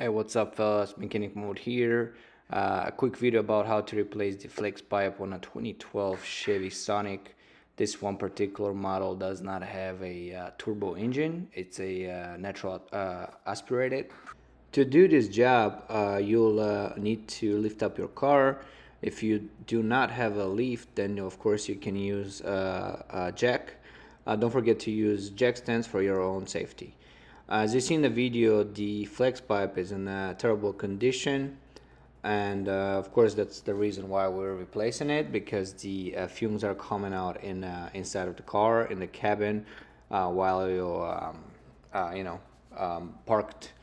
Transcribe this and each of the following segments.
Hey, what's up, fellas? Mechanic Mode here. A quick video about how to replace the flex pipe on a 2012 Chevy Sonic. This one particular model does not have a turbo engine. It's a natural aspirated. To do this job, you'll need to lift up your car. If you do not have a lift, then of course you can use a jack. Don't forget to use jack stands for your own safety. As you see in the video, the flex pipe is in a terrible condition, and of course that's the reason why we're replacing it, because the fumes are coming out inside of the car, in the cabin, while parked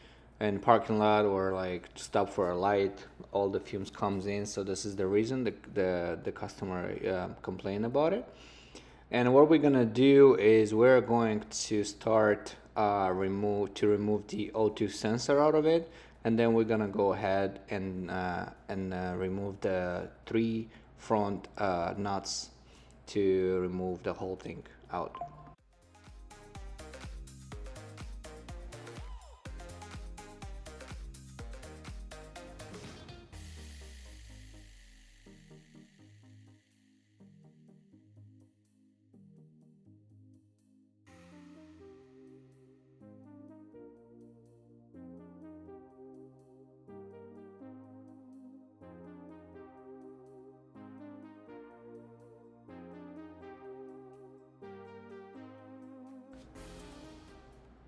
in parking lot or like stop for a light. All the fumes comes in, so this is the reason the customer complained about it. And what we're gonna do is we're going to start remove the O2 sensor out of it, and then we're gonna go ahead and remove the three front nuts to remove the whole thing out.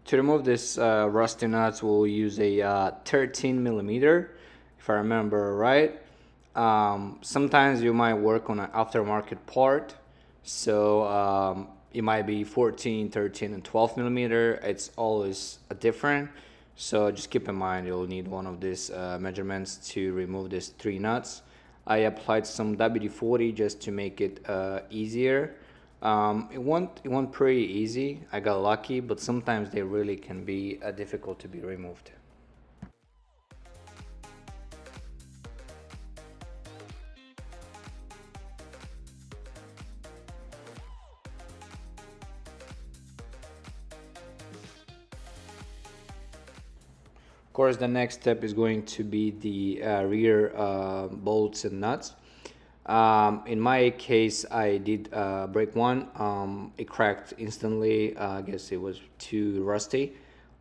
To remove this rusty nuts, we'll use a 13 millimeter, if I remember right. Sometimes you might work on an aftermarket part, so it might be 14, 13, and 12 millimeter. It's always a different. So just keep in mind you'll need one of these measurements to remove these three nuts. I applied some WD-40 just to make it easier. It went pretty easy. I got lucky, but sometimes they really can be difficult to be removed. Of course, the next step is going to be the rear bolts and nuts. In my case, I did break one. It cracked instantly. I guess it was too rusty,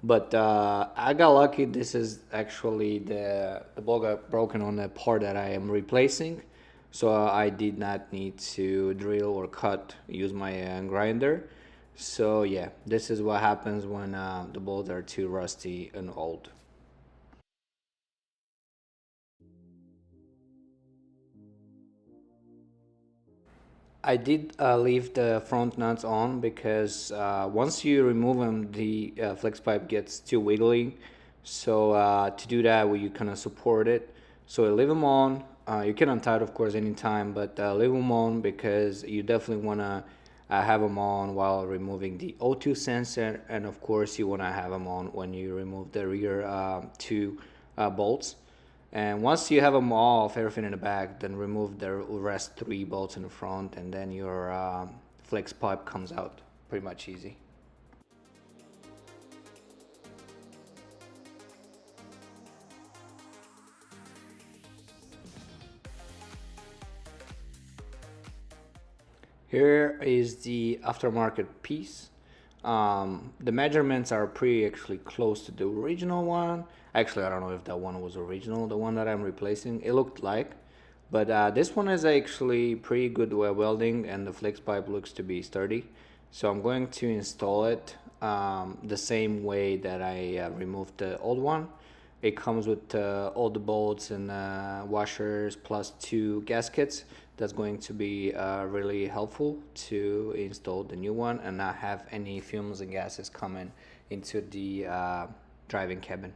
but I got lucky. This is actually the bolt got broken on the part that I am replacing, so I did not need to drill or cut. Use my grinder. So yeah, this is what happens when the bolts are too rusty and old. I did leave the front nuts on because once you remove them, the flex pipe gets too wiggly. So to do that, you kind of support it. So leave them on. You can untie it, of course, anytime, but leave them on because you definitely want to have them on while removing the O2 sensor, and of course, you want to have them on when you remove the rear two bolts. And once you have them off, everything in the back, then remove the rest three bolts in the front, and then your flex pipe comes out pretty much easy. Here is the aftermarket piece. The measurements are pretty actually close to the original one. Actually, I don't know if that one was original, the one that I'm replacing. It looked like, but this one is actually pretty good welding, and the flex pipe looks to be sturdy. So I'm going to install it the same way that I removed the old one. It comes with all the bolts and washers plus two gaskets. That's going to be really helpful to install the new one and not have any fumes and gases coming into the driving cabin.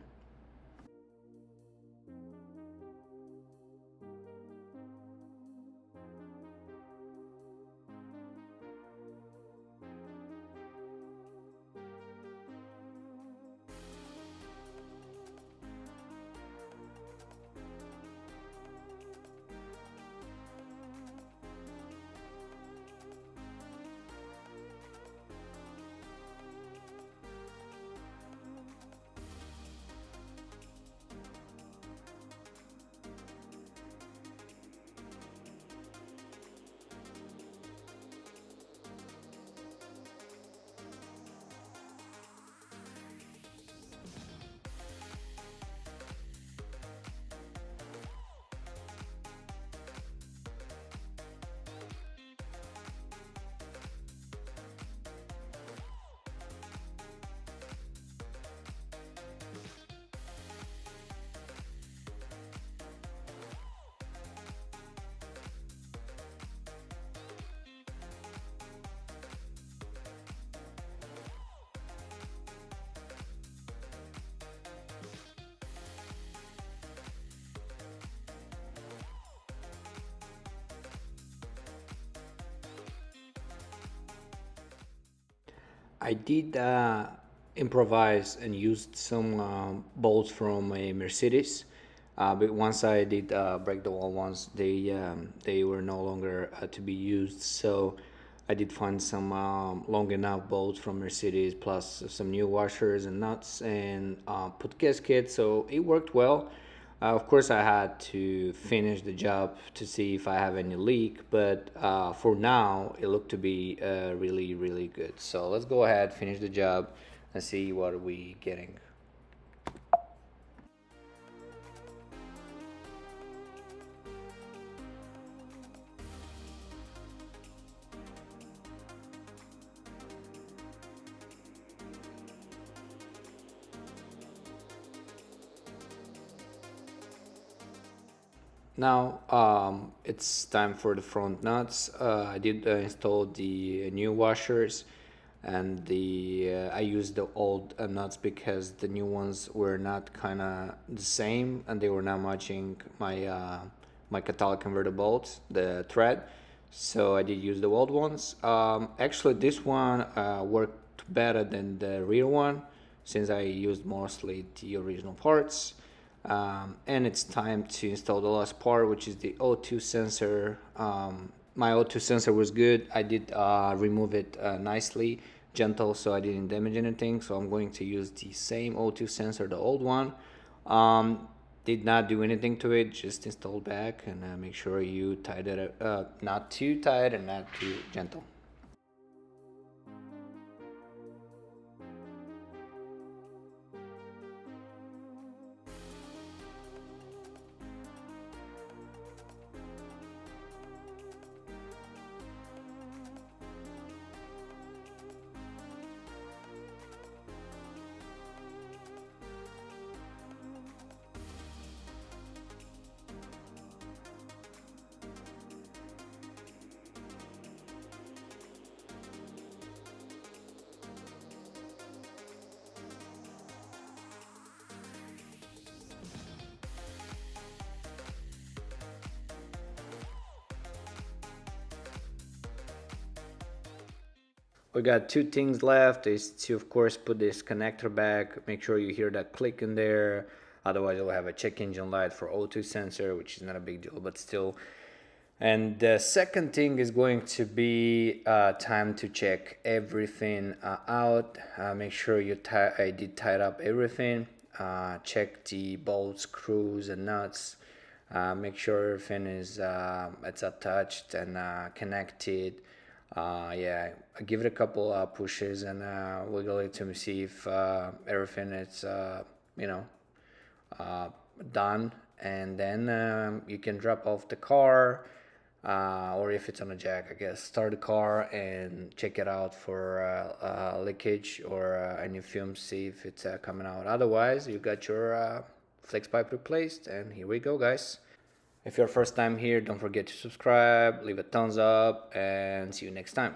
I did improvise and used some bolts from a Mercedes, but once I did break the wall once, they were no longer to be used. So I did find some long enough bolts from Mercedes, plus some new washers and nuts, and put gasket. So it worked well. Of course, I had to finish the job to see if I have any leak, but for now, it looked to be really, really good. So let's go ahead, finish the job, and see what are we getting. Now it's time for the front nuts. I did install the new washers, and the I used the old nuts because the new ones were not kind of the same, and they were not matching my catalytic converter bolts, the thread. So I did use the old ones. Actually, this one worked better than the rear one, since I used mostly the original parts. And it's time to install the last part, which is the O2 sensor. My O2 sensor was good. I did remove it nicely, gentle, so I didn't damage anything. So I'm going to use the same O2 sensor, the old one. Did not do anything to it, just install back, and make sure you tied it up, not too tight and not too gentle. We got two things left, is to of course put this connector back. Make sure you hear that click in there, otherwise you'll have a check engine light for O2 sensor, which is not a big deal, but still. And the second thing is going to be time to check everything out. Make sure I did tie up everything. Check the bolts, screws, and nuts. Make sure everything is it's attached and connected. Yeah, I give it a couple pushes and wiggle it to see if everything is you know uh, done, and then you can drop off the car, or if it's on a jack, I guess, start the car and check it out for leakage or any fumes, see if it's coming out. Otherwise, you got your flex pipe replaced, and here we go, guys. If you're first time here, don't forget to subscribe, leave a thumbs up, and see you next time.